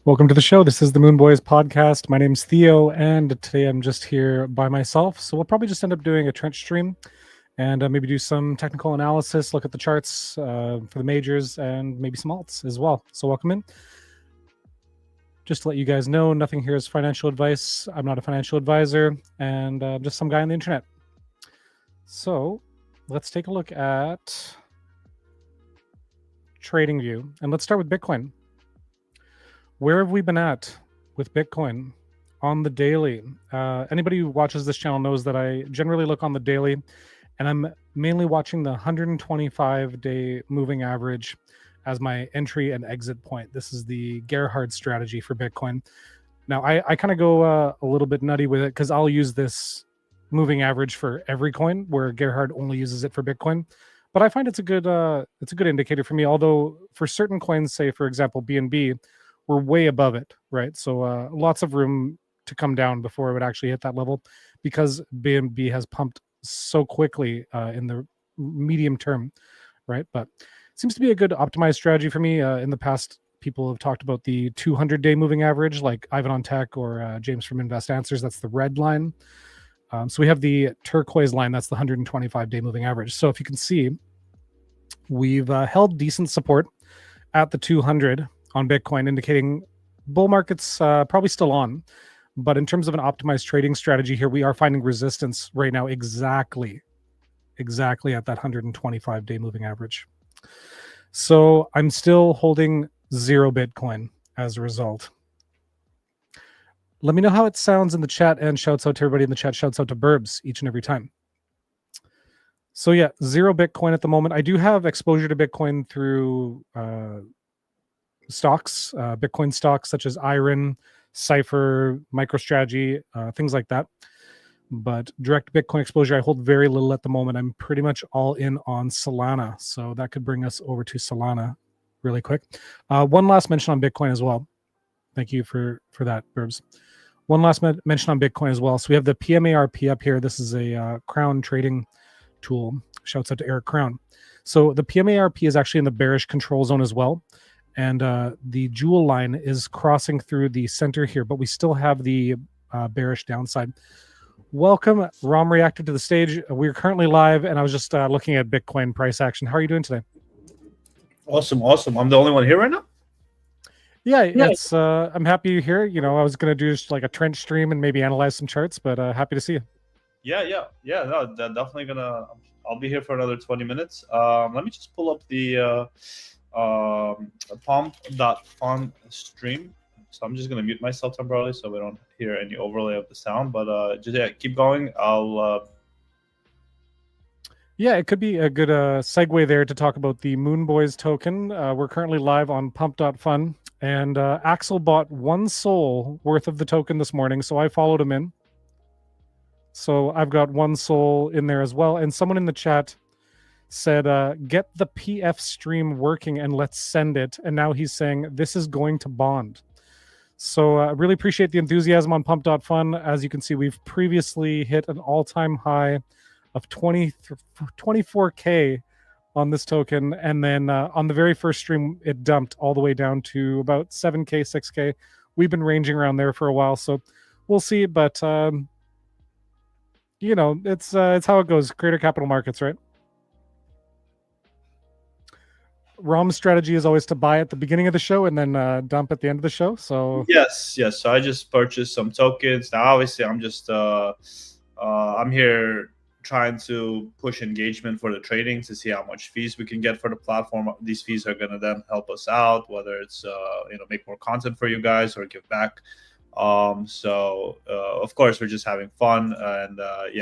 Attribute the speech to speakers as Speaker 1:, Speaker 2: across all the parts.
Speaker 1: Welcome to the show. This is the Moonboys podcast. My name's Theo, and today I'm just here by myself. So we'll probably just end up doing a trench stream and maybe do some technical analysis, look at the charts for the majors, and maybe some alts as well. So welcome in. Just to let you guys know, nothing here is financial advice. I'm not a financial advisor, and just some guy on the internet. So let's take a look at TradingView, and let's start with Bitcoin. Where have we been at with Bitcoin on the daily? Anybody who watches this channel knows that I generally look on the daily, and I'm mainly watching the 125-day moving average as my entry and exit point. This is the Gerhard strategy for Bitcoin. Now, I kind of go a little bit nutty with it because I'll use this moving average for every coin, where Gerhard only uses it for Bitcoin. But I find it's a good indicator for me. Although for certain coins, say for example BNB, we're way above it, right? So lots of room to come down before it would actually hit that level, because BNB has pumped so quickly in the medium term, right? But it seems to be a good optimized strategy for me. In the past, people have talked about the 200-day moving average, like Ivan on Tech or James from Invest Answers. That's the red line. So we have the turquoise line. That's the 125-day moving average. So if you can see, we've held decent support at the 200 on Bitcoin, indicating bull market's probably still on. But in terms of an optimized trading strategy here, we are finding resistance right now exactly at that 125-day moving average. So I'm still holding 0 Bitcoin as a result. Let me know how it sounds in the chat, and shouts out to everybody in the chat. Shouts out to Burbs each and every time. So yeah, 0 Bitcoin at the moment. I do have exposure to Bitcoin through stocks, Bitcoin stocks such as RUNE, Cypher, MicroStrategy, things like that. But direct Bitcoin exposure, I hold very little at the moment. I'm pretty much all in on Solana. So that could bring us over to Solana really quick. One last mention on Bitcoin as well. Thank you for that, Burbs. One last mention on Bitcoin as well. So we have the PMARP up here. This is a Crown trading tool. Shouts out to Eric Crown. So the PMARP is actually in the bearish control zone as well. And the jewel line is crossing through the center here, but we still have the bearish downside. Welcome, RomReactor, to the stage. We're currently live, and I was just looking at Bitcoin price action. How are you doing today?
Speaker 2: Awesome. I'm the only one here right now?
Speaker 1: Yeah, it's I'm happy you're here. You know, I was going to do just like a trench stream and maybe analyze some charts, but happy to see you.
Speaker 2: Yeah. No, definitely gonna. I'll be here for another 20 minutes. Let me just pull up the Pump.fun stream. So I'm just gonna mute myself temporarily so we don't hear any overlay of the sound. But just keep going.
Speaker 1: Yeah, it could be a good segue there to talk about the Moonboys token. We're currently live on Pump.fun, and Axel bought 1 SOL worth of the token this morning, so I followed him in. So I've got 1 SOL in there as well. And someone in the chat said, get the PF stream working and let's send it. And now he's saying this is going to bond. So I really appreciate the enthusiasm on Pump.fun. As you can see, we've previously hit an all-time high of 24K on this token. And then on the very first stream, it dumped all the way down to about 7K, 6K. We've been ranging around there for a while. So we'll see. But, you know, it's how it goes. Creator capital markets, right? ROM's strategy is always to buy at the beginning of the show and then dump at the end of the show. So
Speaker 2: yes. So I just purchased some tokens. Now, obviously, I'm just I'm here trying to push engagement for the trading to see how much fees we can get for the platform. These fees are going to then help us out, whether it's make more content for you guys or give back. So of course, we're just having fun, and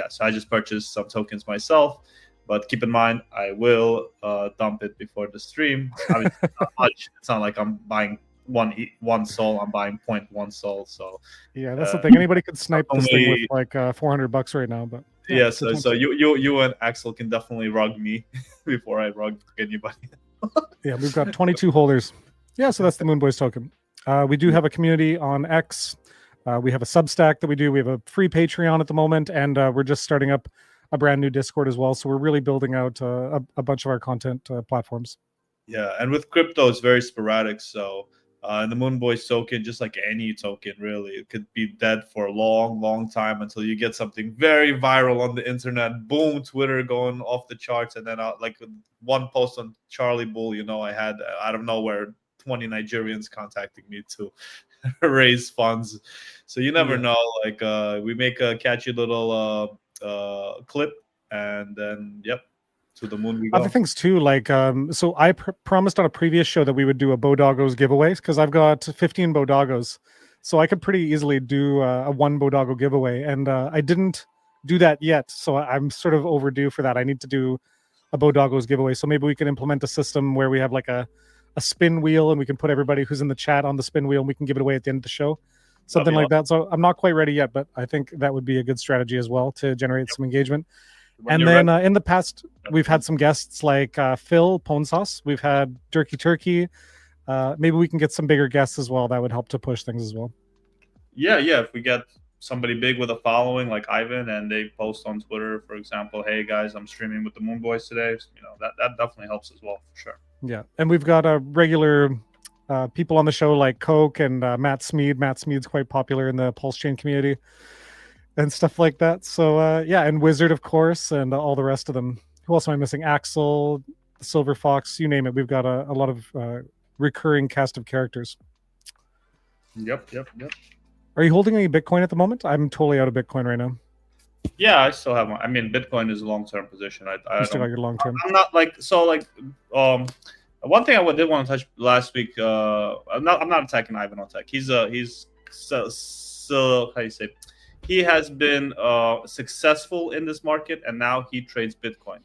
Speaker 2: so I just purchased some tokens myself. But keep in mind, I will dump it before the stream. I mean, not much. It's not like I'm buying one SOL. I'm buying 0.1 SOL. So
Speaker 1: yeah, that's the thing. Anybody could snipe this thing with like $400 right now. But
Speaker 2: yeah, so you and Axel can definitely rug me before I rug anybody.
Speaker 1: Yeah, we've got 22 holders. Yeah, so that's the Moonboys token. We do have a community on X. We have a Substack that we do. We have a free Patreon at the moment, and we're just starting up a brand new Discord as well. So we're really building out a bunch of our content platforms.
Speaker 2: Yeah, and with crypto, it's very sporadic. So And the Moonboys token, just like any token, really, it could be dead for a long, long time until you get something very viral on the internet. Boom, Twitter going off the charts, and then like one post on Charlie Bull, you know, I had out of nowhere 20 Nigerians contacting me to raise funds. So you never know. Like we make a catchy little clip, and then to the moon we go.
Speaker 1: Other things too, like so I promised on a previous show that we would do a Bodoggos giveaway because I've got 15 Bodoggos, so I could pretty easily do a 1 Bodoggo giveaway, and I didn't do that yet, so I'm sort of overdue for that. I need to do a Bodoggos giveaway, so maybe we can implement a system where we have like a spin wheel, and we can put everybody who's in the chat on the spin wheel, and we can give it away at the end of the show, something like that. So I'm not quite ready yet, but I think that would be a good strategy as well to generate some engagement. And then in the past, we've had some guests like Phil Ponsas. We've had Dirky Turkey. Maybe we can get some bigger guests as well. That would help to push things as well.
Speaker 2: Yeah. If we get somebody big with a following like Ivan, and they post on Twitter, for example, "Hey guys, I'm streaming with the Moonboys today." You know, that definitely helps as well, for sure.
Speaker 1: Yeah, and we've got regular people on the show like Coke and Matt Smead. Matt Smead's quite popular in the Pulse Chain community and stuff like that. So yeah, and Wizard, of course, and all the rest of them. Who else am I missing? Axel, Silver Fox, you name it. We've got a lot of recurring cast of characters.
Speaker 2: Yep.
Speaker 1: Are you holding any Bitcoin at the moment? I'm totally out of Bitcoin right now.
Speaker 2: Yeah, I still have one. I mean, Bitcoin is a long-term position. I
Speaker 1: still got your long-term.
Speaker 2: I'm not like so like one thing I did want to touch last week. I'm not attacking Ivan on tech. He's so how do you say? He has been successful in this market, and now he trades Bitcoin.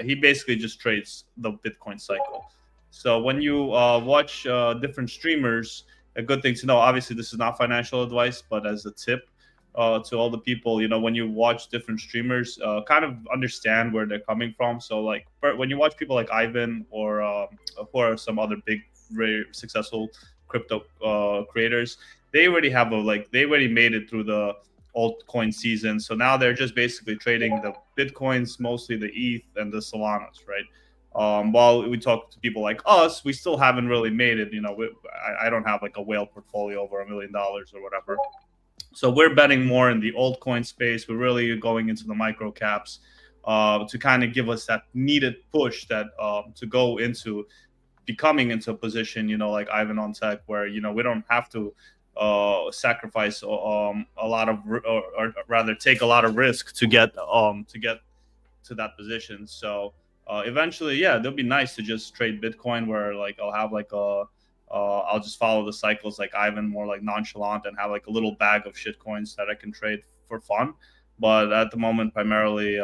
Speaker 2: He basically just trades the Bitcoin cycle. So when you watch different streamers, a good thing to know, obviously this is not financial advice, but as a tip to all the people, you know, when you watch different streamers, kind of understand where they're coming from. So like when you watch people like Ivan or some other big, very successful crypto creators, they already have they already made it through the altcoin season. So now they're just basically trading the Bitcoins, mostly the ETH and the Solanas, right? While we talk to people like us, we still haven't really made it. You know, I don't have like a whale portfolio over $1 million or whatever. So we're betting more in the altcoin space. We're really going into the micro caps to kind of give us that needed push that to go into becoming into a position, you know, like Ivan on tech, where, you know, we don't have to sacrifice a lot of, or rather take a lot of risk to get to that position. So eventually, yeah, it'll be nice to just trade Bitcoin, where like I'll have like I'll just follow the cycles like Ivan, more like nonchalant, and have like a little bag of shit coins that I can trade for fun. But at the moment, primarily,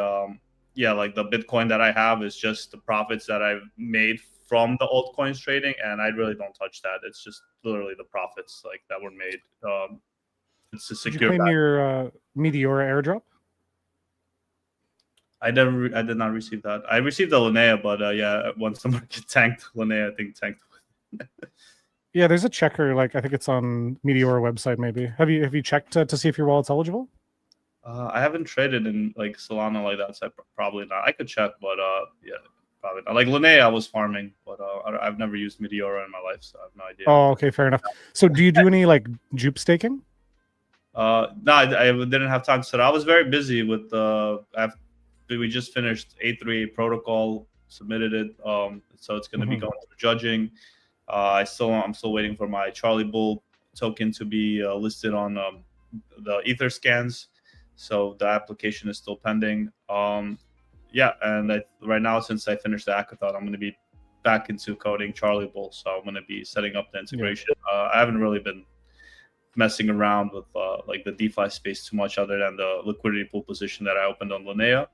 Speaker 2: yeah, like the Bitcoin that I have is just the profits that I've made from the altcoins trading, and I really don't touch that. It's just literally the profits like that were made. It's a secure.
Speaker 1: Did you claim your Meteora airdrop?
Speaker 2: I did not receive that. I received the Linnea, but yeah, once the market tanked, Linnea I think tanked.
Speaker 1: Yeah, there's a checker. Like I think it's on Meteora website. Maybe have you checked to see if your wallet's eligible?
Speaker 2: I haven't traded in like Solana like that, so probably not. I could check, but yeah, probably not. Like Linnea, I was farming, but I've never used Meteora in my life, so I have no idea.
Speaker 1: Oh, okay, fair enough. So do you do any like jupe staking?
Speaker 2: No, I didn't have time to set. I was very busy with we just finished A3 protocol, submitted it, so it's going to be going through judging. I'm still waiting for my Charlie Bull token to be listed on the Ether scans, so the application is still pending. Yeah, and right now, since I finished the hackathon, I'm going to be back into coding Charlie Bull, so I'm going to be setting up the integration. I haven't really been messing around with like the DeFi space too much, other than the liquidity pool position that I opened on Linnea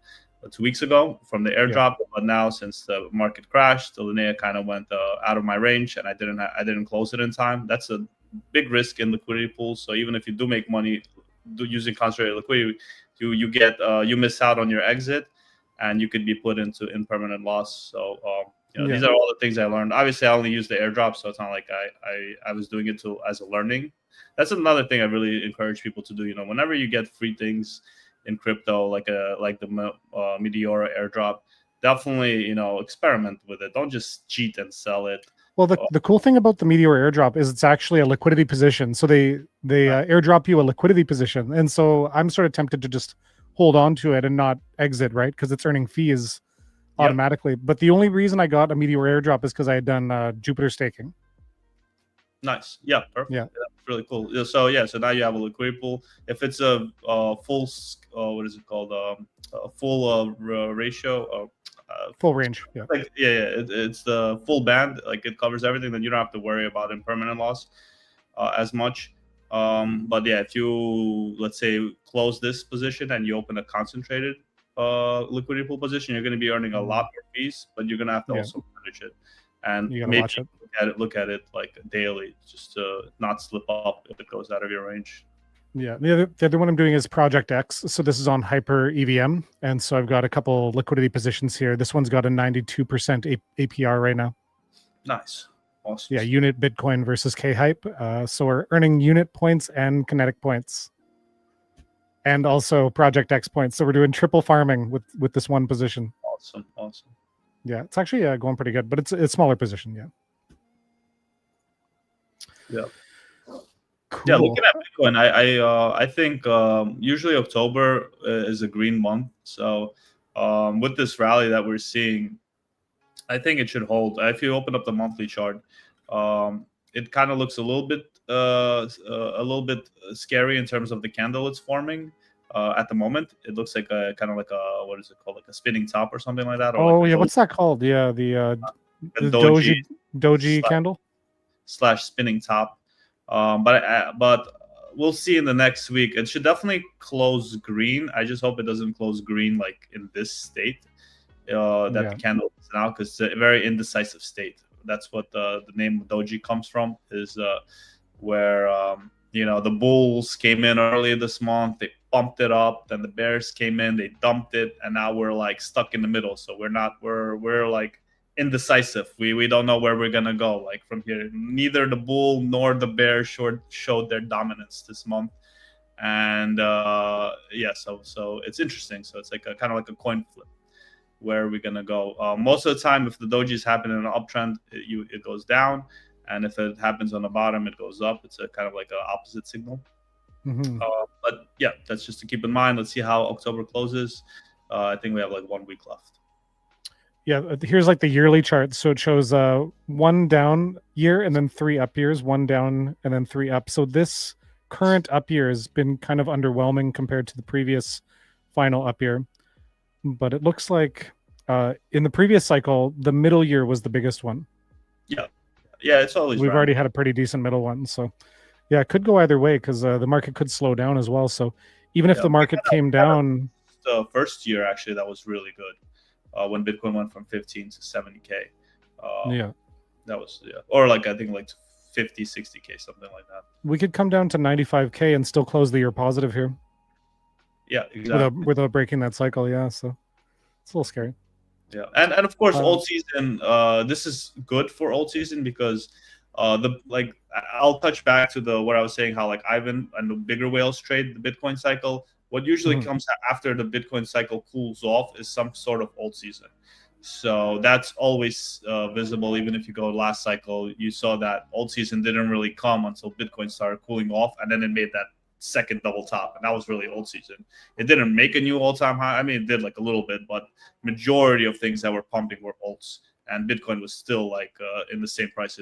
Speaker 2: 2 weeks ago from the airdrop. But now, since the market crashed, the Linnea kind of went out of my range, and I didn't close it in time. That's a big risk in liquidity pools. So even if you do make money using concentrated liquidity, you miss out on your exit, and you could be put into impermanent loss. So these are all the things I learned. Obviously, I only use the airdrop, so it's not like I was doing it as a learning. That's another thing I really encourage people to do. You know, whenever you get free things in crypto, like the Meteora airdrop, definitely, you know, experiment with it. Don't just cheat and sell it.
Speaker 1: Well, the cool thing about the Meteor airdrop is it's actually a liquidity position. So they airdrop you a liquidity position, and so I'm sort of tempted to just hold on to it and not exit, right? Because it's earning fees automatically. But the only reason I got a Meteor airdrop is because I had done Jupiter staking.
Speaker 2: Nice. Yeah, perfect.
Speaker 1: Yeah.
Speaker 2: That's really cool. So yeah, so now you have a liquidity pool. If it's a full, what is it called? A full ratio.
Speaker 1: Full range. Yeah.
Speaker 2: Like, it's the full band. Like it covers everything. Then you don't have to worry about impermanent loss as much. But yeah, if you, let's say, close this position and you open a concentrated liquidity pool position, you're going to be earning a lot more fees, but you're going to have to also manage it. And
Speaker 1: you gotta
Speaker 2: maybe
Speaker 1: watch it.
Speaker 2: Look at it like daily, just to not slip up if it goes out of your range.
Speaker 1: Yeah, the other one I'm doing is Project X. So this is on Hyper EVM, and so I've got a couple liquidity positions here. This one's got a 92% APR right now.
Speaker 2: Nice, awesome.
Speaker 1: Yeah, unit Bitcoin versus K-Hype. So we're earning unit points and kinetic points, and also Project X points. So we're doing triple farming with this one position.
Speaker 2: Awesome.
Speaker 1: Yeah, it's actually going pretty good, but it's a smaller position. Yeah.
Speaker 2: Cool. Yeah, looking at Bitcoin, I think usually October is a green month. So with this rally that we're seeing, I think it should hold. If you open up the monthly chart, it kind of looks a little bit scary in terms of the candle it's forming. At the moment, it looks like a kind of like a, what is it called, like a spinning top or something like that. Or like
Speaker 1: what's that called? Yeah, the doji candle
Speaker 2: / spinning top. But we'll see in the next week. It should definitely close green. I just hope it doesn't close green like in this state the candle is now, because it's a very indecisive state. That's what the name of doji comes from, is where the bulls came in early this month, they pumped it up, then the bears came in, they dumped it, and now we're like stuck in the middle. So we're like indecisive. We don't know where we're gonna go like from here. Neither the bull nor the bear showed their dominance this month, and so it's interesting. So it's like kind of like a coin flip. Where are we gonna go? Most of the time, if the dojis happen in an uptrend, it goes down, and if it happens on the bottom, it goes up. It's a kind of like an opposite signal. But yeah, that's just to keep in mind. Let's see how October closes. I think we have like 1 week left.
Speaker 1: Yeah, here's like the yearly chart. So it shows 1 down year and then 3 up years, 1 down and then 3 up. So this current up year has been kind of underwhelming compared to the previous final up year. But it looks like in the previous cycle, the middle year was the biggest one.
Speaker 2: Yeah, it's always.
Speaker 1: We've already had a pretty decent middle one. So yeah, it could go either way, because the market could slow down as well. So even if the market came down.
Speaker 2: The first year, actually, that was really good. When Bitcoin went from 15 to 70K. That was, or like, I think like 50, 60K, something like that.
Speaker 1: We could come down to 95K and still close the year positive here.
Speaker 2: Yeah, exactly.
Speaker 1: Without breaking that cycle, so it's a little scary.
Speaker 2: Yeah, and of course, Altseason, this is good for Altseason because I'll touch back to what I was saying, how like Ivan and the bigger whales trade the Bitcoin cycle. What usually comes after the Bitcoin cycle cools off is some sort of Altseason. So that's always visible. Even if you go last cycle, you saw that Altseason didn't really come until Bitcoin started cooling off, and then it made that second double top, and that was really Altseason. It didn't make a new all-time high. I mean, it did like a little bit, but majority of things that were pumping were alts, and Bitcoin was still like in the same price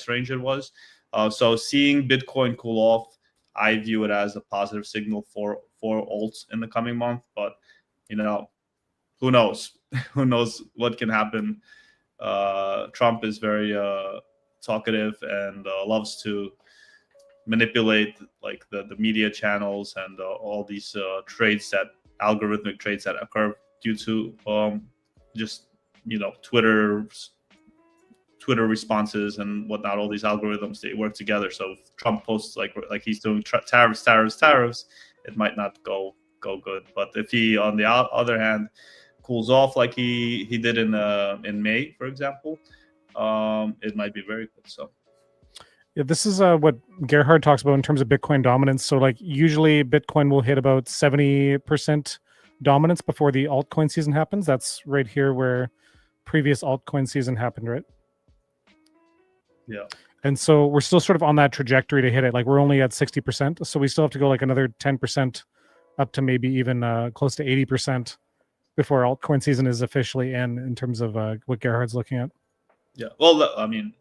Speaker 2: range it was. So seeing Bitcoin cool off, I view it as a positive signal for alts in the coming month. But who knows? Who knows what can happen? Trump is very talkative and loves to manipulate like the media channels and all these algorithmic trades that occur due to Twitter responses and whatnot. All these algorithms, they work together. So if Trump posts like he's doing tariffs, it might not go good. But if he, on the other hand, cools off like he did in May, for example, it might be very good. So
Speaker 1: yeah, this is what Gerhard talks about in terms of Bitcoin dominance. So like usually Bitcoin will hit about 70% dominance before the altcoin season happens. That's right here where previous altcoin season happened, right?
Speaker 2: Yeah.
Speaker 1: And so we're still sort of on that trajectory to hit it. Like we're only at 60%. So we still have to go like another 10% up to maybe even close to 80% before altcoin season is officially in terms of what Gerhard's looking at.
Speaker 2: Yeah. Well, I mean,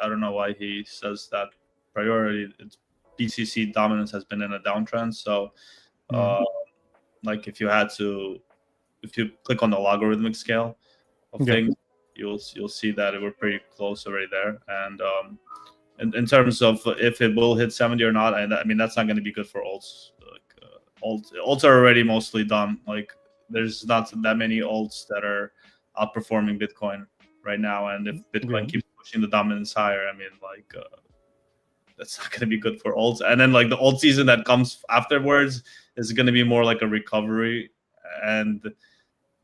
Speaker 2: I don't know why he says that priority. It's BTC dominance has been in a downtrend. So like if you click on the logarithmic scale of things, you'll see that we're pretty close already there. And in terms of if it will hit 70 or not, I mean that's not going to be good for alts. Like, alts are already mostly done. Like there's not that many alts that are outperforming Bitcoin right now, and if Bitcoin keeps pushing the dominance higher, I mean like that's not going to be good for alts. And then like the alt season that comes afterwards is going to be more like a recovery, and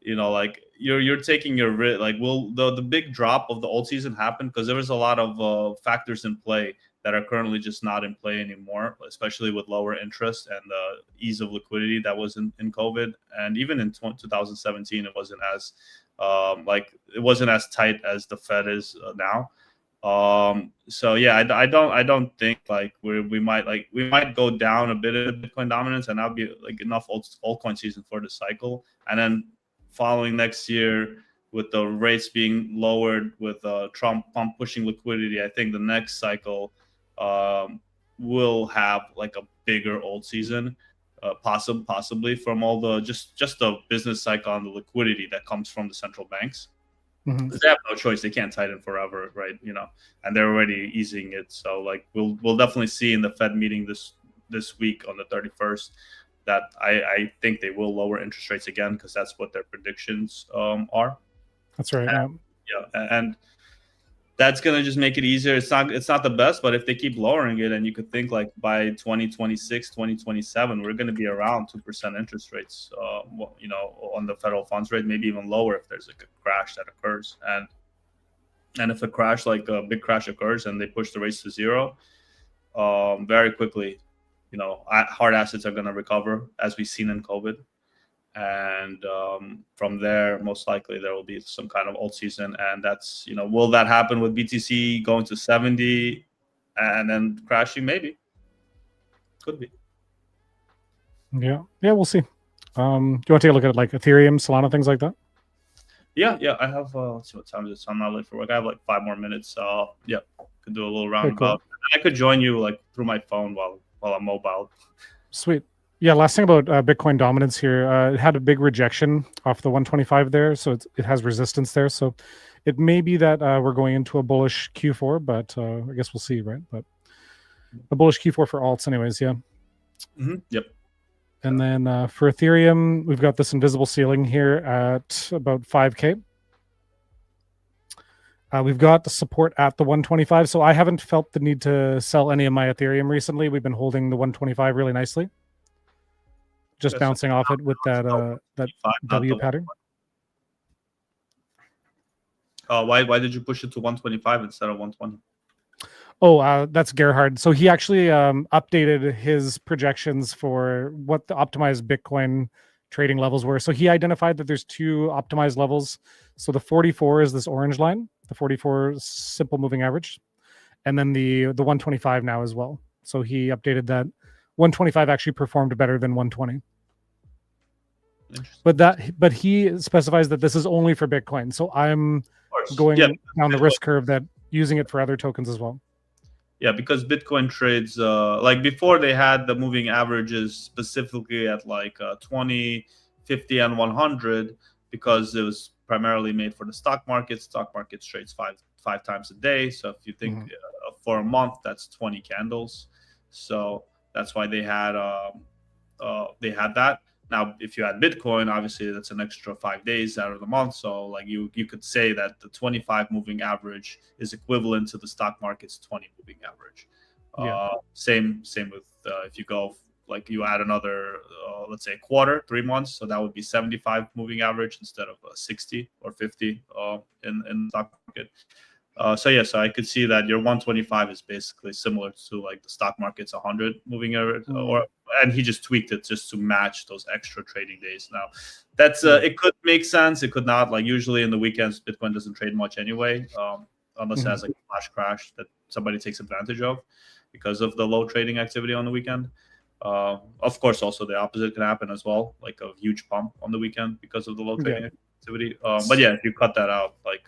Speaker 2: you know, like you're taking your risk. Like, will the big drop of the alt season happen? Because there was a lot of factors in play that are currently just not in play anymore, especially with lower interest and the ease of liquidity that was in COVID, and even in 2017, it wasn't as it wasn't as tight as the Fed is now. So yeah, I don't think like we might go down a bit of Bitcoin dominance, and that'll be like enough altcoin season for the cycle. And then following next year, with the rates being lowered, with Trump pump pushing liquidity, I think the next cycle will have like a bigger alt season, possibly from all the just the business cycle and the liquidity that comes from the central banks. Because they have no choice; they can't tighten forever, right? You know, and they're already easing it. So, like, we'll definitely see in the Fed meeting this week on the 31st that I think they will lower interest rates again, because that's what their predictions are.
Speaker 1: That's right.
Speaker 2: And that's gonna just make it easier. It's not the best, but if they keep lowering it, and you could think like by 2026, 2027, we're gonna be around 2% interest rates. You know, on the federal funds rate, maybe even lower if there's like a crash that occurs. And if a crash, like a big crash occurs, and they push the rates to zero, very quickly, you know, hard assets are gonna recover, as we've seen in COVID. And from there, most likely there will be some kind of alt season, and that's, you know, will that happen with BTC going to 70 and then crashing? Maybe, could be.
Speaker 1: Yeah, we'll see. Do you want to take a look at like Ethereum, Solana, things like that? Yeah.
Speaker 2: I have. Let's see what time it is. I'm not late for work. I have like 5 more minutes. So yeah, could do a little roundabout. Cool. I could join you like through my phone while I'm mobile.
Speaker 1: Sweet. Yeah, last thing about Bitcoin dominance here, it had a big rejection off the 125 there, so it has resistance there. So it may be that we're going into a bullish Q4, but I guess we'll see, right? But a bullish Q4 for alts anyways, yeah.
Speaker 2: Yep.
Speaker 1: And then for Ethereum, we've got this invisible ceiling here at about 5K. We've got the support at the 125, so I haven't felt the need to sell any of my Ethereum recently. We've been holding the 125 really nicely. Just bouncing off it with that W pattern.
Speaker 2: Why did you push it to 125 instead of 120?
Speaker 1: Oh, that's Gerhard. So he actually updated his projections for what the optimized Bitcoin trading levels were. So he identified that there's 2 optimized levels. So the 44 is this orange line, the 44 simple moving average, and then the 125 now as well. So he updated that. 125 actually performed better than 120. But he specifies that this is only for Bitcoin. So I'm going down the risk curve that using it for other tokens as well.
Speaker 2: Yeah, because Bitcoin trades like before they had the moving averages specifically at like 20, 50, and 100, because it was primarily made for the stock market. Stock market trades five times a day. So if you think for a month, that's 20 candles. So that's why they had that. Now, if you add Bitcoin, obviously that's an extra 5 days out of the month. So like you could say that the 25 moving average is equivalent to the stock market's 20 moving average. Same with if you go like you add another, let's say a quarter, 3 months. So that would be 75 moving average instead of 60 or 50 in the stock market. So I could see that your 125 is basically similar to like the stock market's 100 moving average, and he just tweaked it just to match those extra trading days. Now, that's it could make sense. It could not. Like usually in the weekends, Bitcoin doesn't trade much anyway. unless it has like a flash crash that somebody takes advantage of because of the low trading activity on the weekend. Of course, also the opposite can happen as well, like a huge pump on the weekend because of the low trading activity. But yeah, if you cut that out, like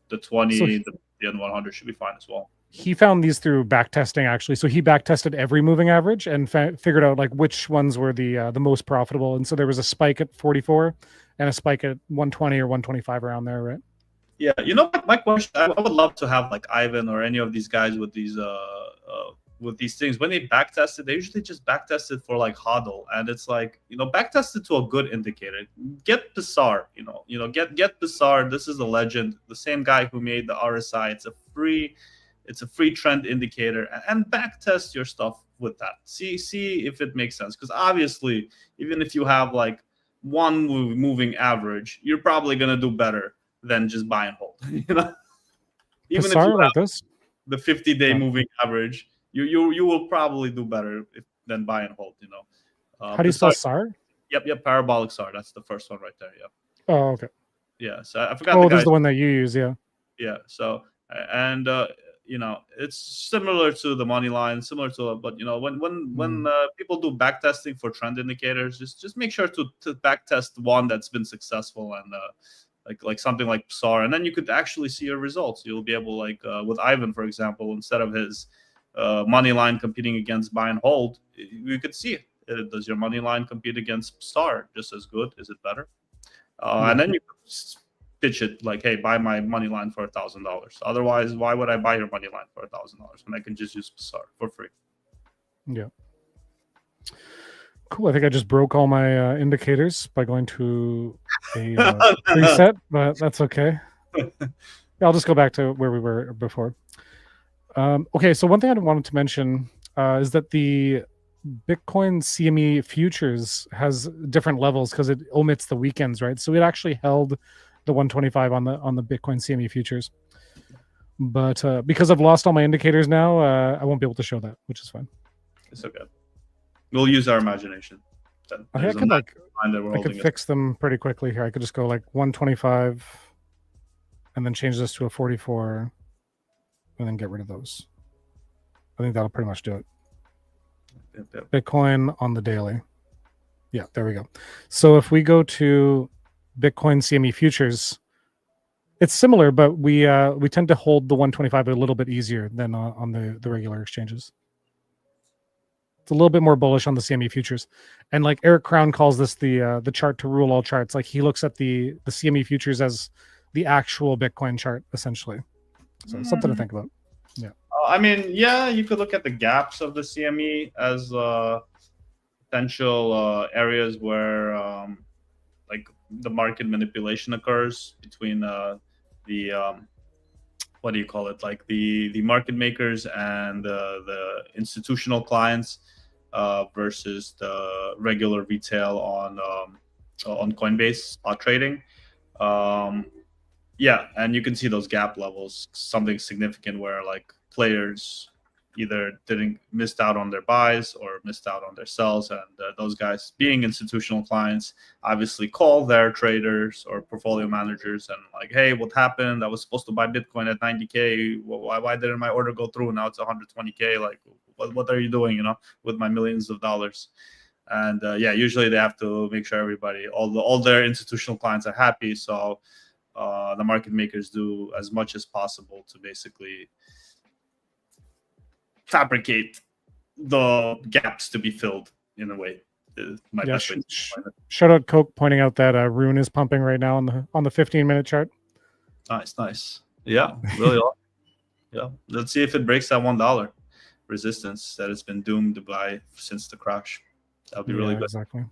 Speaker 2: the 20, the N100 should be fine as well.
Speaker 1: He found these through back testing, actually. So he back tested every moving average and figured out like which ones were the most profitable. And so there was a spike at 44 and a spike at 120 or 125 around there, right?
Speaker 2: Yeah, you know, my question, I would love to have like Ivan or any of these guys with these things. When they back test it, they usually just back test it for like hodl, and it's like, you know, back test it to a good indicator. Get Bizarre, get Bizarre. This is a legend, the same guy who made the RSI. It's a free trend indicator, and back test your stuff with that. See if it makes sense, because obviously, even if you have like one moving average, you're probably gonna do better than just buy and hold. You know, even if you have
Speaker 1: like this,
Speaker 2: the 50-day moving average, you will probably do better than buy and hold. You know,
Speaker 1: how do you spell SAR?
Speaker 2: Yep, parabolic SAR. That's the first one right there. Yeah.
Speaker 1: Oh, okay.
Speaker 2: Yeah. So I forgot.
Speaker 1: Oh, this is the one that you use. Yeah.
Speaker 2: Yeah. So and you know, it's similar to the money line, but you know, when people do back testing for trend indicators, just make sure to back test one that's been successful, and like something like SAR, and then you could actually see your results. You'll be able, like with Ivan, for example, instead of his money line competing against buy and hold, you could see it. Does your money line compete against SAR just as good? Is it better? And then you could pitch it like, hey, buy my money line for $1,000. Otherwise, why would I buy your money line for $1,000 when I can just use SAR for free?
Speaker 1: Yeah. Cool. I think I just broke all my indicators by going to a preset, but that's okay. I'll just go back to where we were before. Okay, so one thing I wanted to mention is that the Bitcoin CME futures has different levels because it omits the weekends, right? So it actually held the 125 on the Bitcoin CME futures, but because I've lost all my indicators now, I won't be able to show that, which is fine.
Speaker 2: It's okay. We'll use our imagination.
Speaker 1: I could fix them pretty quickly here. I could just go like 125 and then change this to a 44 and then get rid of those. I think that'll pretty much do it. Yep. Bitcoin on the daily. Yeah, there we go. So if we go to Bitcoin CME futures, it's similar, but we tend to hold the 125 a little bit easier than on the regular exchanges. It's a little bit more bullish on the CME futures, and like Eric Crown calls this the chart to rule all charts. Like he looks at the CME futures as the actual Bitcoin chart, essentially. So something to think about. Yeah.
Speaker 2: I mean, yeah, you could look at the gaps of the CME as potential areas where like the market manipulation occurs between the what do you call it? Like the market makers and the institutional clients versus the regular retail on Coinbase spot trading. Yeah, and you can see those gap levels, something significant where like players either missed out on their buys or missed out on their sells, and those guys, being institutional clients, obviously call their traders or portfolio managers and like, hey, what happened? I was supposed to buy Bitcoin at 90K. Why didn't my order go through? Now it's 120K. Like, what are you doing, you know, with my millions of dollars? And yeah, usually they have to make sure everybody, all their institutional clients are happy. So the market makers do as much as possible to basically fabricate the gaps to be filled in a way.
Speaker 1: Shout out Coke pointing out that RUNE is pumping right now on the 15-minute chart.
Speaker 2: Nice. Yeah, really. Yeah, let's see if it breaks that $1 resistance that it's been doomed by since the crash. That'll be really good.
Speaker 1: Exactly.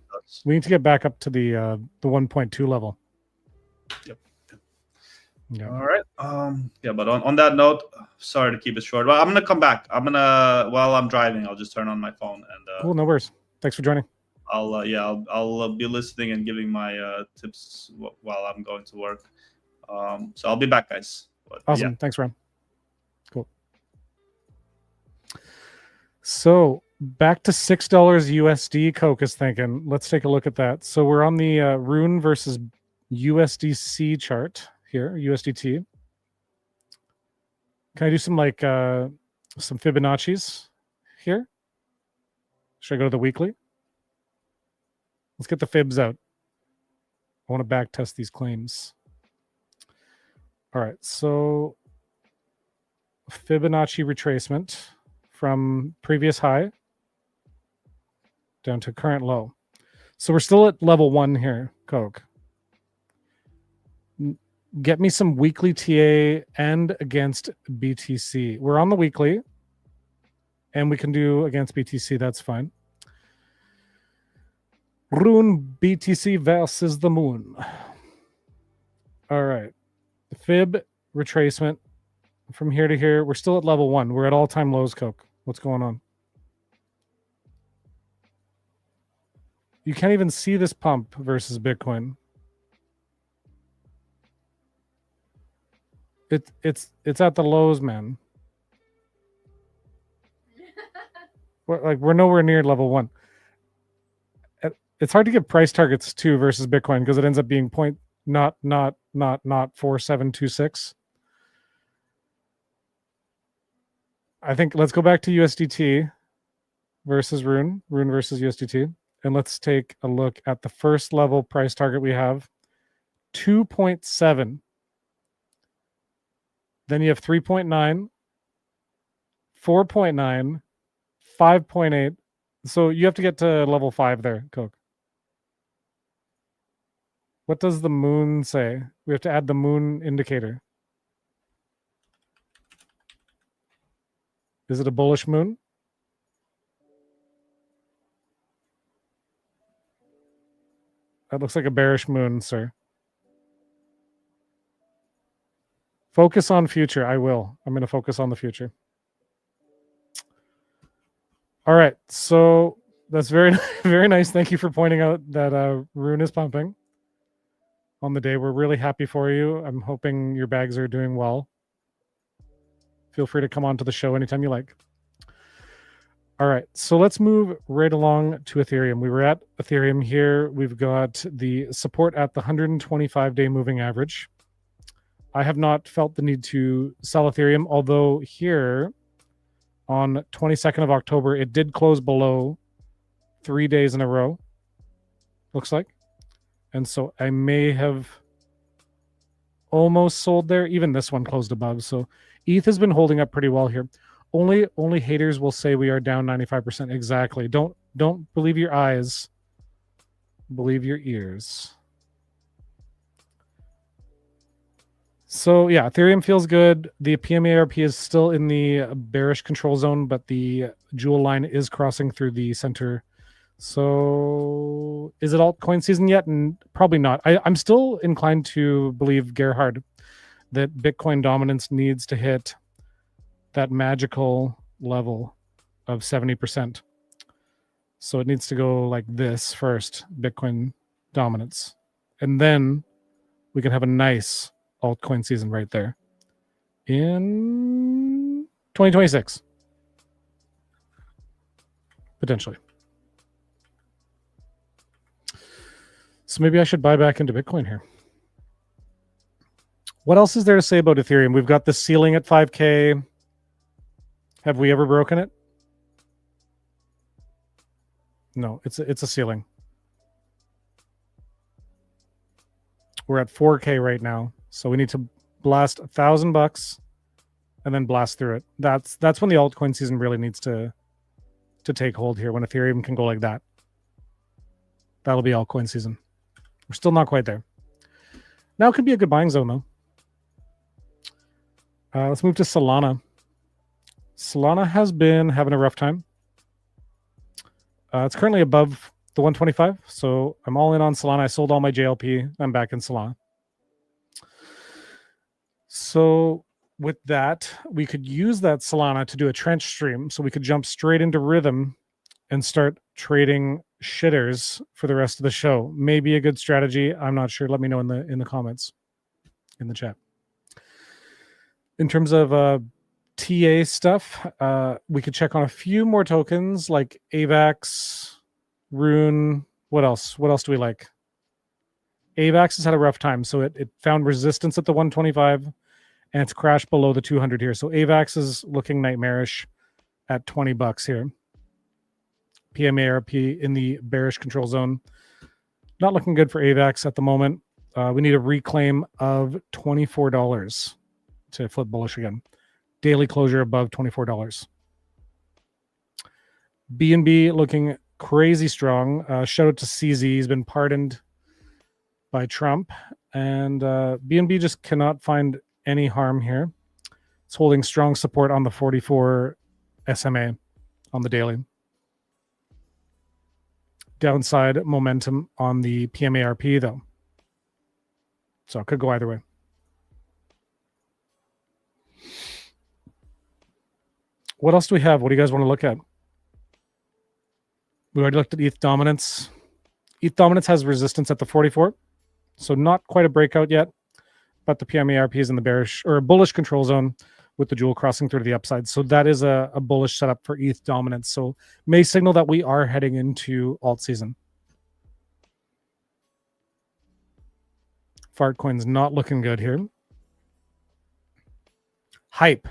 Speaker 1: We need to get back up to the 1.2 level.
Speaker 2: Yep. Yeah. All right. Yeah, but on that note, sorry to keep it short. Well, I'm gonna come back. While I'm driving, I'll just turn on my phone and
Speaker 1: cool, no worries. Thanks for joining.
Speaker 2: I'll be listening and giving my tips while I'm going to work. So I'll be back, guys. But,
Speaker 1: awesome. Yeah. Thanks, Ron. Cool. So back to $6 USD. Coke is thinking. Let's take a look at that. So we're on the RUNE versus USDC chart here, USDT. Can I do some like some Fibonacci's here? Should I go to the weekly? Let's get the fibs out. I want to back test these claims. All right, so Fibonacci retracement from previous high down to current low. So we're still at level 1 here, Coke. Get me some weekly TA and against BTC. We're on the weekly, and we can do against BTC. That's fine. RUNE BTC versus the moon. All right. The fib retracement from here to here. We're still at level 1. We're at all-time lows, Coke. What's going on? You can't even see this pump versus Bitcoin. It's at the lows, man. We're nowhere near level 1. It's hard to get price targets too versus Bitcoin because it ends up being not 4726. I think let's go back to USDT versus RUNE versus USDT, and let's take a look at the first level price target we have, 2.7. Then you have 3.9, 4.9, 5.8. So you have to get to level 5 there, Coke. What does the moon say? We have to add the moon indicator. Is it a bullish moon? That looks like a bearish moon, sir. Focus on future. I will. I'm going to focus on the future. All right. So that's very, very nice. Thank you for pointing out that RUNE is pumping on the day. We're really happy for you. I'm hoping your bags are doing well. Feel free to come on to the show anytime you like. All right, so let's move right along to Ethereum. We were at Ethereum here. We've got the support at the 125-day moving average. I have not felt the need to sell Ethereum, although here on 22nd of October, it did close below 3 days in a row, looks like. And so I may have almost sold there. Even this one closed above. So ETH has been holding up pretty well here. Only haters will say we are down 95%. Exactly. Don't believe your eyes. Believe your ears. So yeah, Ethereum feels good. The PMARP is still in the bearish control zone, but the jewel line is crossing through the center. So is it altcoin season yet? And probably not. I'm still inclined to believe Gerhard that Bitcoin dominance needs to hit that magical level of 70%. So it needs to go like this first, Bitcoin dominance. And then we can have a nice altcoin season right there in 2026. Potentially. So maybe I should buy back into Bitcoin here. What else is there to say about Ethereum? We've got the ceiling at 5K. Have we ever broken it? No, it's a ceiling. We're at 4K right now, so we need to blast $1,000 and then blast through it. That's when the altcoin season really needs to take hold here. When Ethereum can go like that, that'll be altcoin season. We're still not quite there. Now could be a good buying zone though. Let's move to Solana. Solana has been having a rough time. It's currently above the 125, so I'm all in on Solana. I sold all my JLP. I'm back in Solana. So with that, we could use that Solana to do a trench stream. So we could jump straight into Rhythm and start trading shitters for the rest of the show. Maybe a good strategy. I'm not sure. Let me know in the comments, in the chat. In terms of TA stuff, we could check on a few more tokens like AVAX, RUNE. What else? What else do we like? AVAX has had a rough time, so it found resistance at the 125, and it's crashed below the 200 here. So AVAX is looking nightmarish at $20 here. PMARP in the bearish control zone. Not looking good for AVAX at the moment. We need a reclaim of $24 to flip bullish again. Daily closure above $24. BNB looking crazy strong. Shout out to CZ. He's been pardoned by Trump. And BNB just cannot find any harm here. It's holding strong support on the 44 SMA on the daily. Downside momentum on the PMARP though. So it could go either way. What else do we have? What do you guys want to look at? We already looked at ETH dominance. ETH dominance has resistance at the 44. So not quite a breakout yet, but the PMARP is in the bearish or bullish control zone with the jewel crossing through to the upside. So that is a bullish setup for ETH dominance. So may signal that we are heading into alt season. Fartcoin's not looking good here. Hype.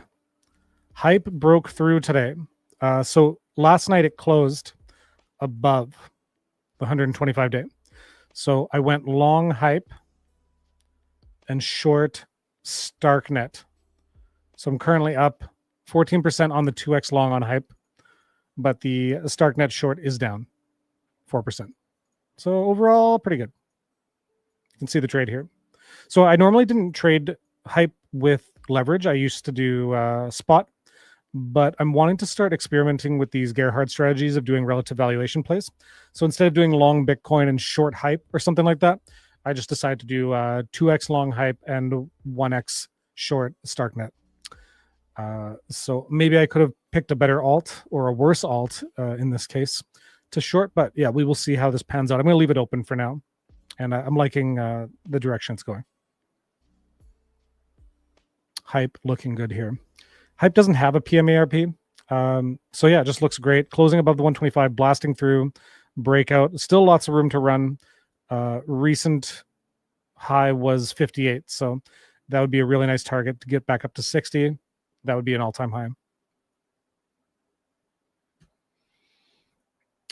Speaker 1: Hype broke through today. So last night it closed above the 125-day. So I went long Hype and short Starknet. So I'm currently up 14% on the 2x long on Hype, but the Starknet short is down 4%. So overall, pretty good. You can see the trade here. So I normally didn't trade Hype with leverage. I used to do spot, but I'm wanting to start experimenting with these Gerhard strategies of doing relative valuation plays. So instead of doing long Bitcoin and short Hype or something like that, I just decided to do 2x long Hype and 1x short Starknet. So maybe I could have picked a better alt or a worse alt in this case to short, but yeah, we will see how this pans out. I'm going to leave it open for now, and I'm liking the direction it's going. Hype looking good here. Hype doesn't have a PMARP. So yeah, it just looks great. Closing above the 125, blasting through, breakout. Still lots of room to run. Recent high was 58. So that would be a really nice target to get back up to 60. That would be an all-time high.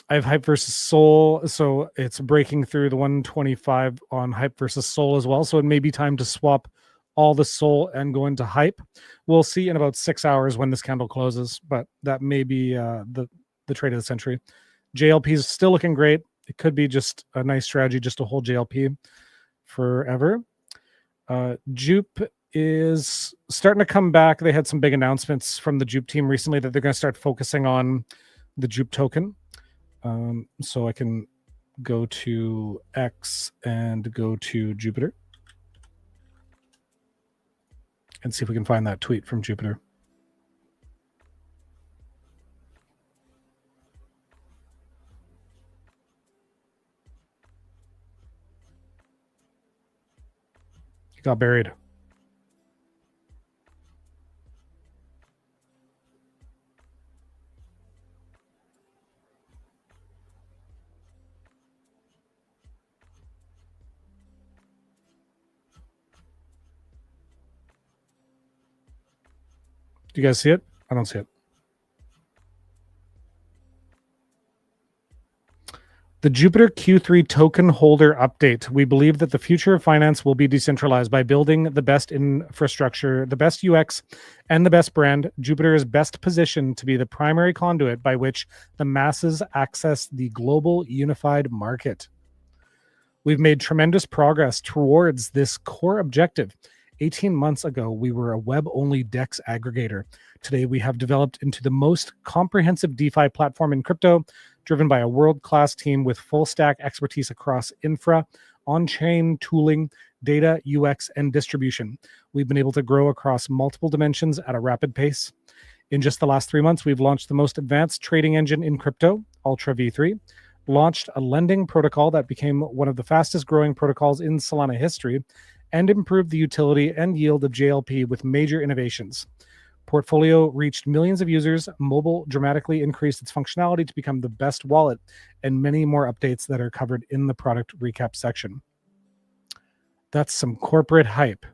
Speaker 1: I have Hype versus Sol. So it's breaking through the 125 on Hype versus Sol as well. So it may be time to swap all the Sol and go into Hype. We'll see in about 6 hours when this candle closes, but that may be the trade of the century. JLP is still looking great. It could be just a nice strategy just to hold JLP forever. Jupe is starting to come back. They had some big announcements from the Jupe team recently that they're going to start focusing on the Jupe token. So I can go to X and go to Jupiter and see if we can find that tweet from Jupiter. He got buried. Do you guys see it? I don't see it. The Jupiter Q3 token holder update. We believe that the future of finance will be decentralized by building the best infrastructure, the best UX, and the best brand. Jupiter is best positioned to be the primary conduit by which the masses access the global unified market. We've made tremendous progress towards this core objective. 18 months ago, we were a web-only DEX aggregator. Today, we have developed into the most comprehensive DeFi platform in crypto, driven by a world-class team with full-stack expertise across infra, on-chain tooling, data, UX, and distribution. We've been able to grow across multiple dimensions at a rapid pace. In just the last 3 months, we've launched the most advanced trading engine in crypto, Ultra V3, launched a lending protocol that became one of the fastest-growing protocols in Solana history, and improved the utility and yield of JLP with major innovations. Portfolio reached millions of users, mobile dramatically increased its functionality to become the best wallet, and many more updates that are covered in the product recap section. That's some corporate hype.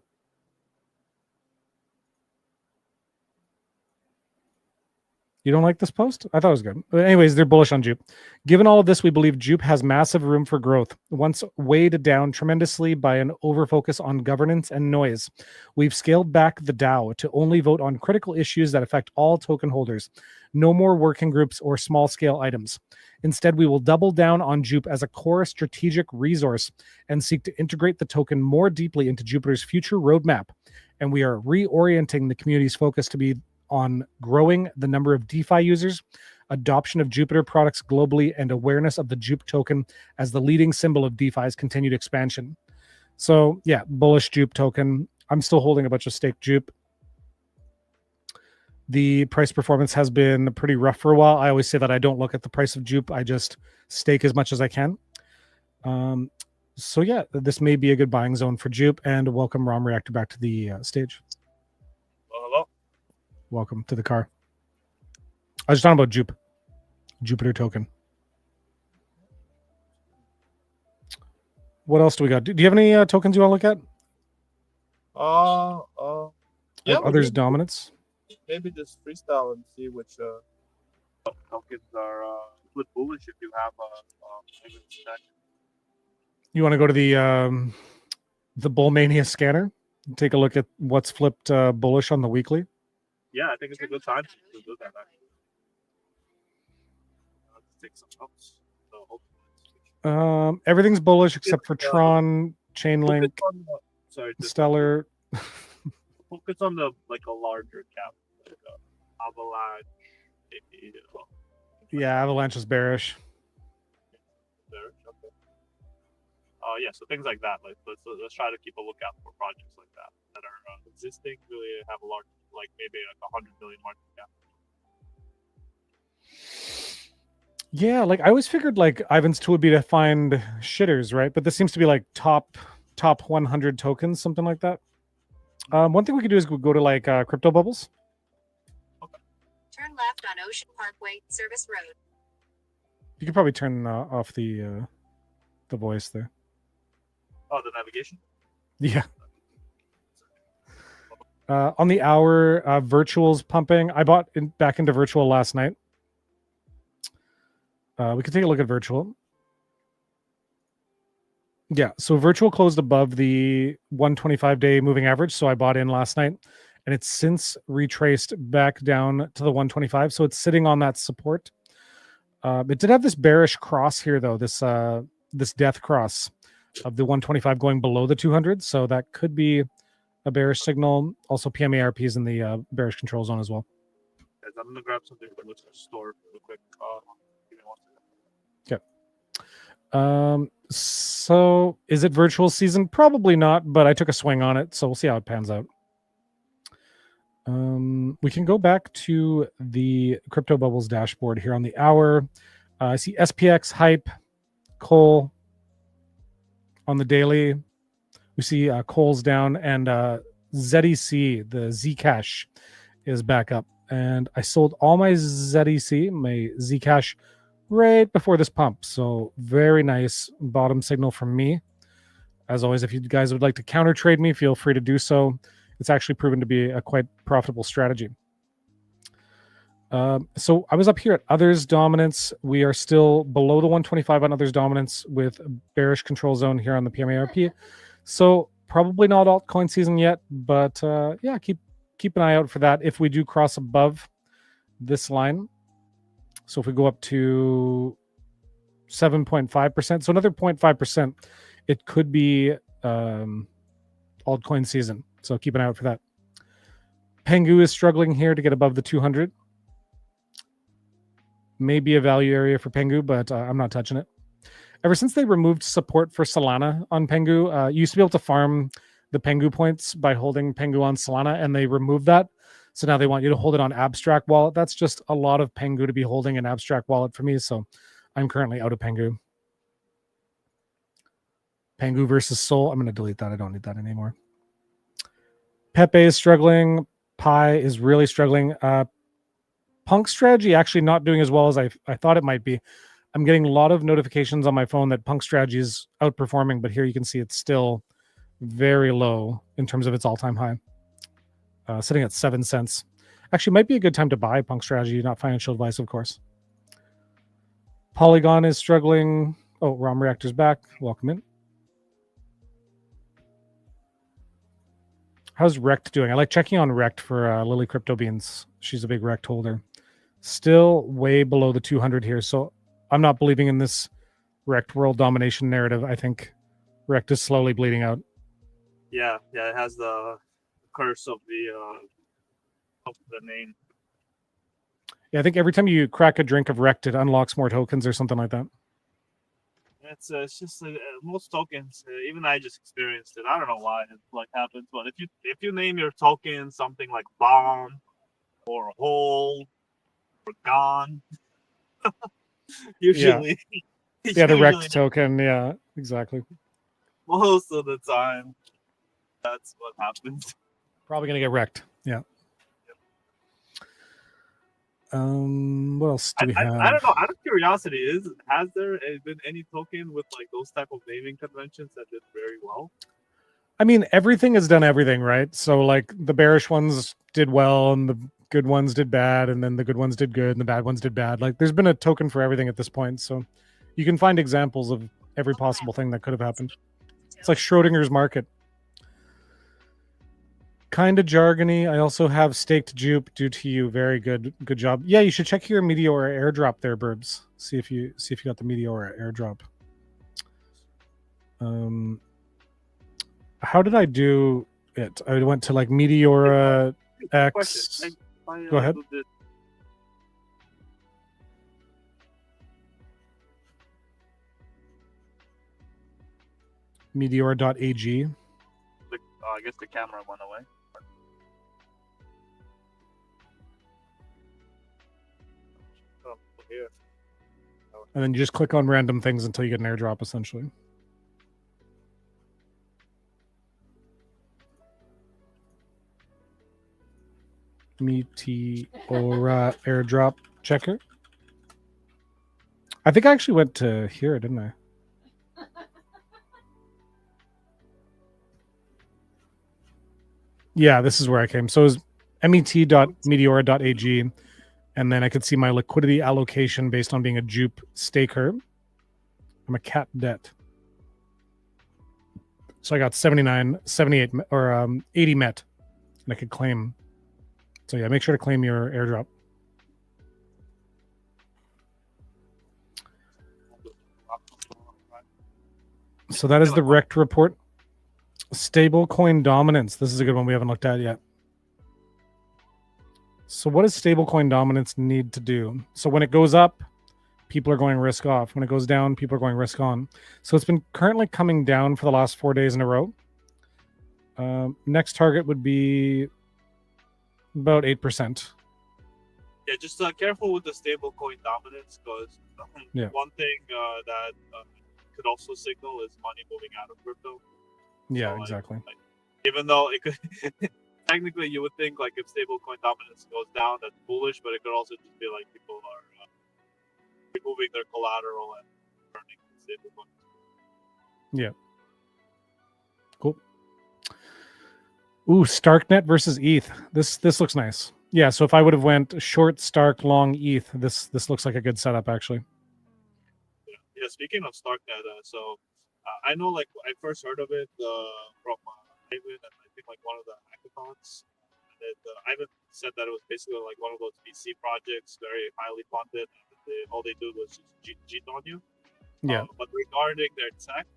Speaker 1: You don't like this post? I thought it was good. But anyways, they're bullish on Jupe. Given all of this, we believe Jupe has massive room for growth. Once weighed down tremendously by an overfocus on governance and noise, we've scaled back the DAO to only vote on critical issues that affect all token holders. No more working groups or small-scale items. Instead, we will double down on Jupe as a core strategic resource and seek to integrate the token more deeply into Jupiter's future roadmap. And we are reorienting the community's focus to be on growing the number of DeFi users, adoption of Jupiter products globally, and awareness of the Jupe token as the leading symbol of DeFi's continued expansion. So yeah, bullish Jupe token. I'm still holding a bunch of stake Jupe. The price performance has been pretty rough for a while. I always say that I don't look at the price of Jupe. I just stake as much as I can. So yeah, this may be a good buying zone for Jupe. And welcome RomReactor back to the stage.
Speaker 2: Hello.
Speaker 1: Welcome to the car. I was talking about Jupiter token. What else do we got? Do you have any tokens you want to look at?
Speaker 2: Yeah.
Speaker 1: Others dominance.
Speaker 2: Maybe just freestyle and see which tokens are split bullish if you have a stack.
Speaker 1: You want to go to the Bullmania scanner? Take a look at what's flipped bullish on the weekly.
Speaker 2: Yeah, I think it's a good time to do that. Let's take some notes.
Speaker 1: Everything's bullish except for Tron, Chainlink, Stellar.
Speaker 2: Focus on the a larger cap, like Avalanche. Maybe,
Speaker 1: yeah, Avalanche is bearish.
Speaker 2: Bearish, okay. Yeah, so things like that. Let's try to keep a lookout for projects like that are existing, really have a large, maybe 100 million market cap.
Speaker 1: Yeah, I always figured Ivan's tool would be to find shitters, right? But this seems to be top 100 tokens, something like that. One thing we could do is go to crypto bubbles.
Speaker 3: Okay. Turn left on Ocean Parkway, Service Road.
Speaker 1: You could probably turn off the voice there.
Speaker 2: Oh, the navigation?
Speaker 1: Yeah. On the hour, virtual's pumping. I bought back into virtual last night. We could take a look at virtual. Yeah, so virtual closed above the 125-day moving average, so I bought in last night, and it's since retraced back down to the 125, so it's sitting on that support. It did have this bearish cross here, though, this death cross of the 125 going below the 200, so that could be a bearish signal. Also, PMARP is in the bearish control zone as well.
Speaker 2: Guys, I'm going to grab something from the store real quick. Give me 1 second.
Speaker 1: Okay. So is it virtual season? Probably not, but I took a swing on it, so we'll see how it pans out. We can go back to the Crypto Bubbles dashboard here on the hour. I see SPX, Hype, Coal on the daily. We see Coal's down, and ZEC, the Zcash, is back up. And I sold all my ZEC, my Zcash, right before this pump. So very nice bottom signal from me. As always, if you guys would like to counter trade me, feel free to do so. It's actually proven to be a quite profitable strategy. So I was up here at others dominance. We are still below the 125 on others dominance with a bearish control zone here on the PMARP. So probably not altcoin season yet, but yeah, keep an eye out for that if we do cross above this line. So if we go up to 7.5%, so another 0.5%, it could be altcoin season. So keep an eye out for that. Pengu is struggling here to get above the 200. Maybe a value area for Pengu, but I'm not touching it. Ever since they removed support for Solana on Pengu, you used to be able to farm the Pengu points by holding Pengu on Solana, and they removed that. So now they want you to hold it on Abstract Wallet. That's just a lot of Pengu to be holding an Abstract Wallet for me, so I'm currently out of Pengu. Pengu versus Sol. I'm going to delete that. I don't need that anymore. Pepe is struggling. Pi is really struggling. Punk Strategy actually not doing as well as I thought it might be. I'm getting a lot of notifications on my phone that Punk Strategy is outperforming, but here you can see it's still very low in terms of its all-time high, sitting at 7 cents. Actually, might be a good time to buy Punk.strategy, not financial advice, of course. Polygon is struggling. Oh, RomReactor's back. Welcome in. How's Rect doing? I like checking on Rect for Lily Crypto Beans. She's a big Rect holder. Still way below the 200 here. So I'm not believing in this Rect world domination narrative. I think Rect is slowly bleeding out.
Speaker 4: Yeah, it has the curse of the name.
Speaker 1: Yeah, I think every time you crack a drink of Rect, it unlocks more tokens or something like that.
Speaker 4: It's just most tokens. Even I just experienced it. I don't know why it like happens, but if you name your token something like bomb or hole or gone, usually,
Speaker 1: yeah, the Rect token. Yeah, exactly.
Speaker 4: Most of the time, that's what happens.
Speaker 1: Probably gonna get wrecked. Yeah. What else do we have?
Speaker 4: I don't know. Out of curiosity, has there been any token with like those type of naming conventions that did very well?
Speaker 1: I mean, everything has done everything, right? So like the bearish ones did well, and the good ones did bad, and then the good ones did good, and the bad ones did bad. Like there's been a token for everything at this point, so you can find examples of every possible thing that could have happened. It's like Schrodinger's market. Kind of jargony. I also have staked Jupe due to you. Very good job. Yeah, you should check your Meteora airdrop there, Burbs. See if you got the Meteora airdrop. How did I do it? I went to like Meteora X. Go ahead. Meteora.ag.
Speaker 4: I guess the camera went away. Here.
Speaker 1: And then you just click on random things until you get an airdrop, essentially. Meteora airdrop checker. I think I actually went to here, didn't I? Yeah, this is where I came. So it was met.meteora.ag. And then I could see my liquidity allocation based on being a Jupe staker. I'm a cat debt. So I got 79, 78, or 80 met. And I could claim. So yeah, make sure to claim your airdrop. So that is the Rect report. Stablecoin dominance. This is a good one we haven't looked at yet. So what does stablecoin dominance need to do? So when it goes up, people are going risk off. When it goes down, people are going risk on. So it's been currently coming down for the last 4 days in a row. Next target would be about 8%.
Speaker 4: Yeah, just careful with the stablecoin dominance, because one thing that could also signal is money moving out of crypto.
Speaker 1: Yeah,
Speaker 4: so,
Speaker 1: exactly.
Speaker 4: Like, even though it could... Technically, you would think like if stablecoin dominance goes down, that's bullish, but it could also just be like people are removing their collateral and turning stablecoin.
Speaker 1: Yeah. Cool. Ooh, Starknet versus ETH. This looks nice. Yeah. So if I would have went short Stark, long ETH, this looks like a good setup actually.
Speaker 4: Yeah. Speaking of Starknet, so I know like I first heard of it from Ivan, and I think like one of the hackathons. And Ivan said that it was basically like one of those VC projects, very highly funded. And all they do was just cheat on you.
Speaker 1: Yeah.
Speaker 4: But regarding their tech,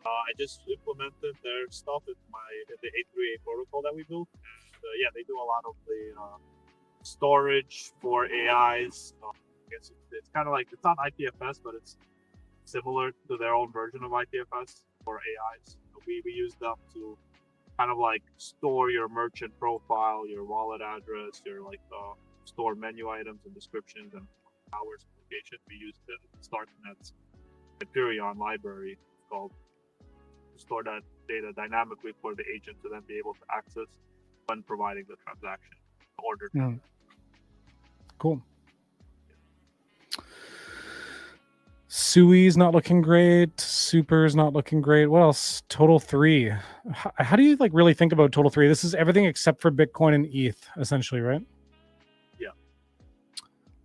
Speaker 4: I just implemented their stuff in the 838 protocol that we built. And yeah, they do a lot of the storage for AIs. I guess it's kind of like, it's not IPFS, but it's similar to their own version of IPFS for AIs. So we use them to kind of like store your merchant profile, your wallet address, your like store menu items and descriptions and hours location. We use the Starknet's Hyperion library called to store that data dynamically for the agent to then be able to access when providing the transaction order.
Speaker 1: Cool. Sui's not looking great. Super's not looking great. What else? Total 3. How do you like really think about Total 3? This is everything except for Bitcoin and ETH, essentially, right?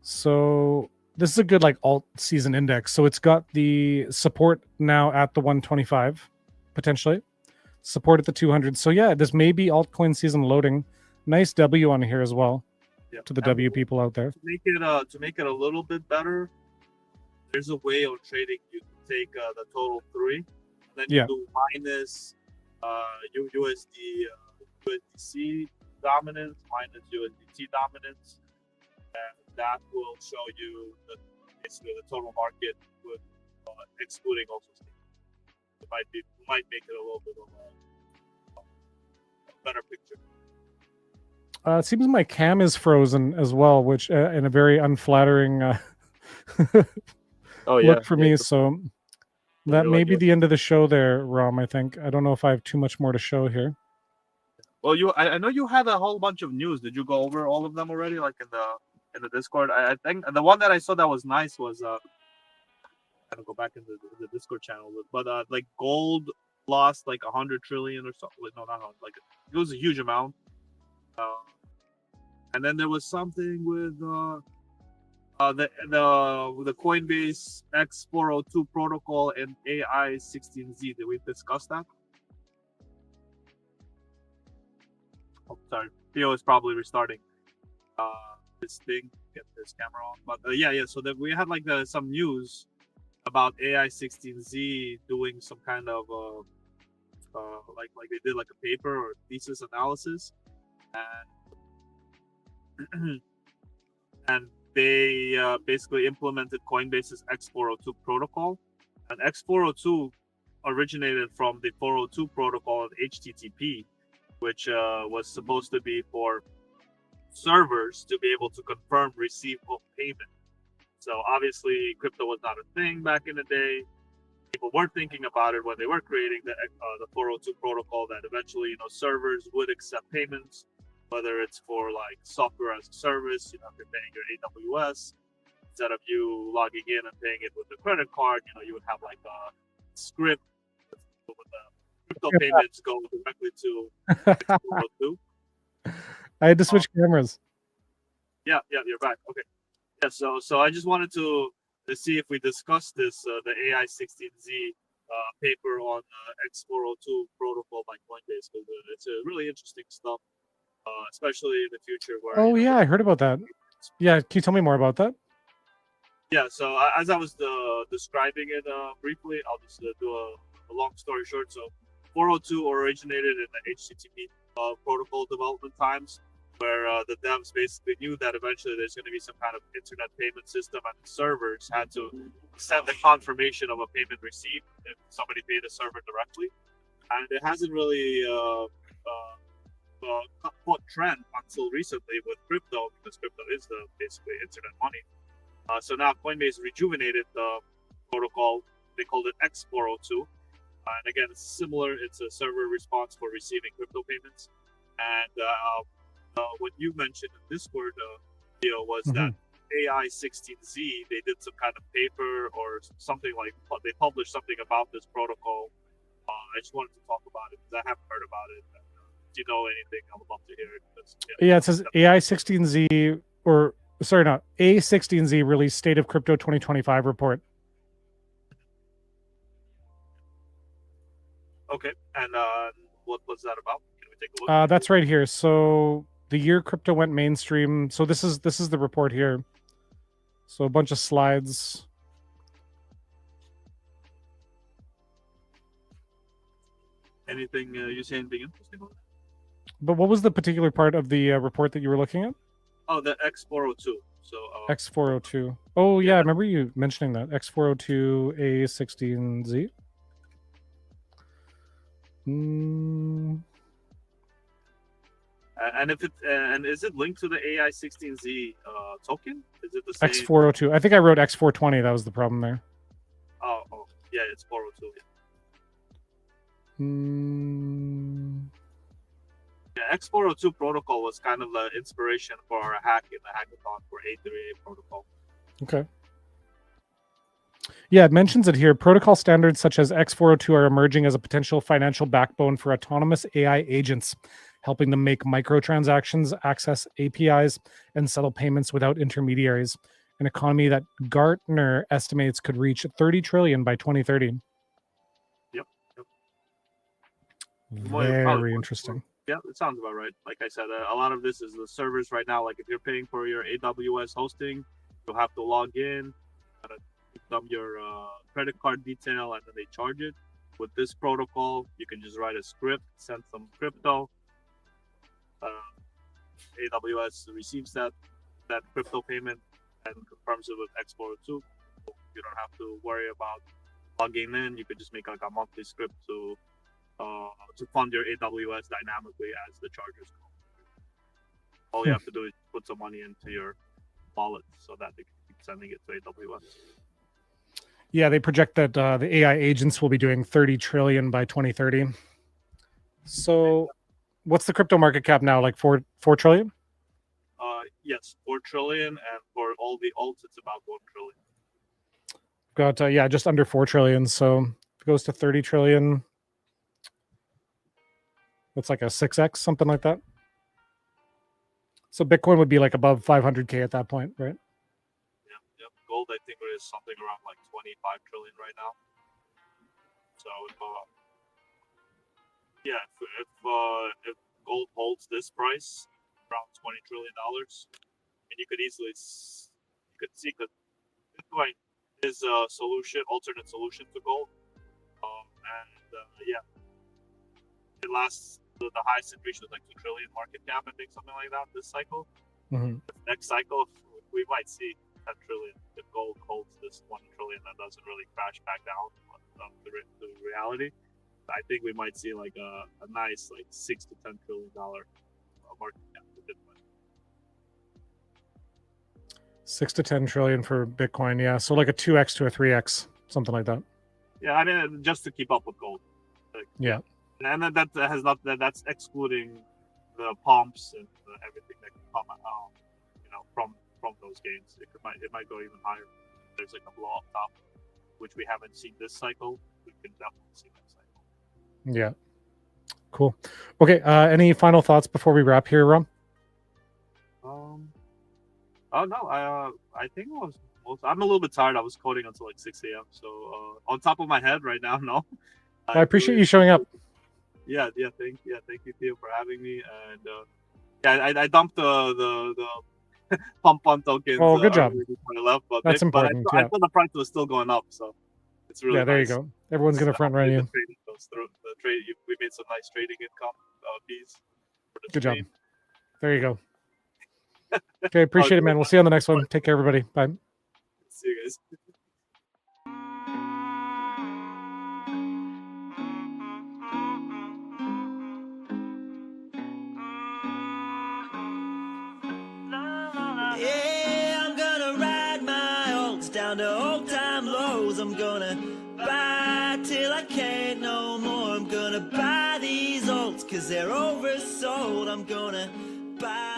Speaker 1: So this is a good like alt season index. So it's got the support now at the 125, potentially. Support at the 200. So yeah, this may be altcoin season loading. Nice W on here as well.
Speaker 4: Yeah.
Speaker 1: To the W people out there.
Speaker 4: To make it a little bit better, there's a way of trading. You can take the total 3, and then you do minus USDC dominance minus USDT dominance, and that will show you basically the total market with excluding also staking. It might make it a little bit of a better picture.
Speaker 1: It seems my cam is frozen as well, which in a very unflattering look for me. So that may be the end of the show there, Rom. I think. I don't know if I have too much more to show here.
Speaker 4: Well, I know you had a whole bunch of news. Did you go over all of them already, like in the Discord? I think the one that I saw that was nice was I don't go back in the Discord channel, but like gold lost like 100 trillion or something. No, not 100. Like it was a huge amount. And then there was something with the Coinbase X-402 protocol and AI-16Z. Did we discuss that? Oh, sorry. Theo is probably restarting this thing, get this camera on. But yeah. So that we had like some news about AI-16Z doing some kind of like they did like a paper or thesis analysis, and they basically implemented Coinbase's X-402 protocol. And X-402 originated from the 402 protocol of HTTP, which was supposed to be for servers to be able to confirm receipt of payment. So obviously, crypto was not a thing back in the day. People weren't thinking about it when they were creating the 402 protocol, that eventually, servers would accept payments, whether it's for like software as a service, if you're paying your AWS, instead of you logging in and paying it with a credit card, you would have like a script with the crypto payments go directly to X-402.
Speaker 1: I had to switch cameras.
Speaker 4: Yeah, you're back. Okay. Yeah, so I just wanted to see if we discussed this, the AI-16Z paper on X-402 protocol by Coinbase, because it's a really interesting stuff. Especially in the future where
Speaker 1: I heard about that. Yeah, can you tell me more about that?
Speaker 4: Yeah, so as I was describing it briefly, I'll just do a long story short. So 402 originated in the HTTP protocol development times, where the devs basically knew that eventually there's going to be some kind of internet payment system, and the servers had to send the confirmation of a payment received if somebody paid a server directly. And it hasn't really caught trend until recently with crypto, because crypto is basically internet money. So now Coinbase rejuvenated the protocol. They called it X-402. And again, it's similar. It's a server response for receiving crypto payments. And what you mentioned in Discord, Theo, was that AI-16Z, they did some kind of paper or something like, they published something about this protocol. I just wanted to talk about it because I haven't heard about it. If you know anything, I would love to hear it.
Speaker 1: Yeah, it says AI-16Z, or sorry, not A16Z released State of Crypto 2025 report.
Speaker 4: Okay, and what was that about? Can we take a look?
Speaker 1: That's right here. So the year crypto went mainstream. So this is the report here. So a bunch of slides.
Speaker 4: Anything you say anything interesting about it?
Speaker 1: But what was the particular part of the report that you were looking at?
Speaker 4: Oh, the X-402. So
Speaker 1: X-402. Oh yeah, I remember you mentioning that. X-402 A16Z.
Speaker 4: And is it linked to the AI-16Z token? Is it the same?
Speaker 1: X-402. I think I wrote X-420. That was the problem there.
Speaker 4: Oh yeah, it's 402. Yeah, X-402 protocol was kind of the inspiration for our hack in the hackathon for A3A protocol.
Speaker 1: Okay. Yeah, it mentions it here. Protocol standards such as X-402 are emerging as a potential financial backbone for autonomous AI agents, helping them make microtransactions, access APIs, and settle payments without intermediaries. an economy that Gartner estimates could reach 30 trillion by 2030.
Speaker 4: Yep.
Speaker 1: Very interesting.
Speaker 4: Yeah, it sounds about right. Like I said, a lot of this is the servers right now. Like if you're paying for your AWS hosting, you'll have to log in, give them your credit card detail, and then they charge it. With this protocol, you can just write a script, send some crypto. AWS receives that crypto payment and confirms it with X-402. You don't have to worry about logging in. You could just make like a monthly script to fund your AWS dynamically as the charges go. All you have to do is put some money into your wallet so that they can keep sending it to AWS.
Speaker 1: Yeah, they project that the AI agents will be doing 30 trillion by 2030. So what's the crypto market cap now? Like 4 trillion?
Speaker 4: Yes, 4 trillion, and for all the alts, it's about 1 trillion.
Speaker 1: Got just under 4 trillion. So if it goes to 30 trillion, that's like a 6x, something like that. So Bitcoin would be like above 500K at that point, right?
Speaker 4: Yep. Gold, I think, is something around like 25 trillion right now. So if gold holds this price, around $20 trillion, and you could see that Bitcoin is a alternate solution to gold, it lasts. The highest it reached was like 2 trillion market cap, I think, something like that this cycle.
Speaker 1: Mm-hmm.
Speaker 4: Next cycle, we might see 10 trillion if gold holds this 1 trillion that doesn't really crash back down to reality. I think we might see like a nice like $6 to $10 trillion market cap for Bitcoin.
Speaker 1: 6 to 10 trillion for Bitcoin, yeah. So like a 2x to a 3x, something like that.
Speaker 4: Yeah, I mean, just to keep up with gold.
Speaker 1: Yeah.
Speaker 4: And that's excluding the pumps and everything that can come out, from those gains. It might go even higher. There's like a blow up top, which we haven't seen this cycle. We can definitely see that cycle.
Speaker 1: Yeah. Cool. Okay. Any final thoughts before we wrap here, Rom?
Speaker 4: Oh no, I think I'm a little bit tired. I was coding until like 6 a.m. So on top of my head right now, no.
Speaker 1: I appreciate you showing up.
Speaker 4: Yeah. Thank you, Theo, for having me. And I dumped the Pump.fun tokens.
Speaker 1: Oh, good job.
Speaker 4: Before I left, but
Speaker 1: That's important.
Speaker 4: I thought the price was still going up, so it's really
Speaker 1: there
Speaker 4: nice.
Speaker 1: you go. Everyone's gonna front run you.
Speaker 4: We made some nice trading income fees.
Speaker 1: Good job. There you go. Okay, appreciate it, man. We'll see you on the next one. Take care, everybody. Bye.
Speaker 4: See you guys.
Speaker 5: Down to all-time lows. I'm gonna buy till I can't no more. I'm gonna buy these alts 'cause they're oversold. I'm gonna buy